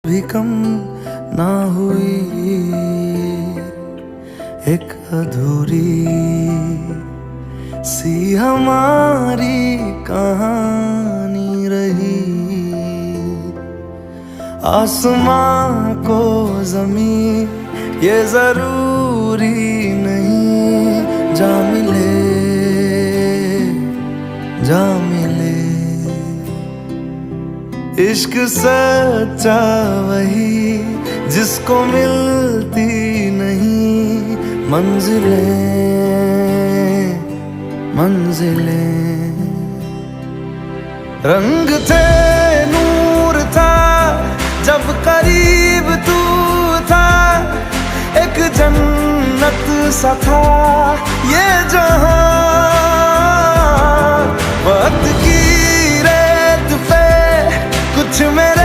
भी कम ना हुई एक अधूरी सी हमारी कहानी रही। आसमां को ज़मीं ये जरूरी नहीं, जा मिले जा मिले। इश्क सच्चा वही जिसको मिलती नहीं मंजिलें मंजिलें। रंग थे नूर था जब करीब तू था, एक जन्नत सा था ये जहां। वक्त की रेत पे कुछ मेरे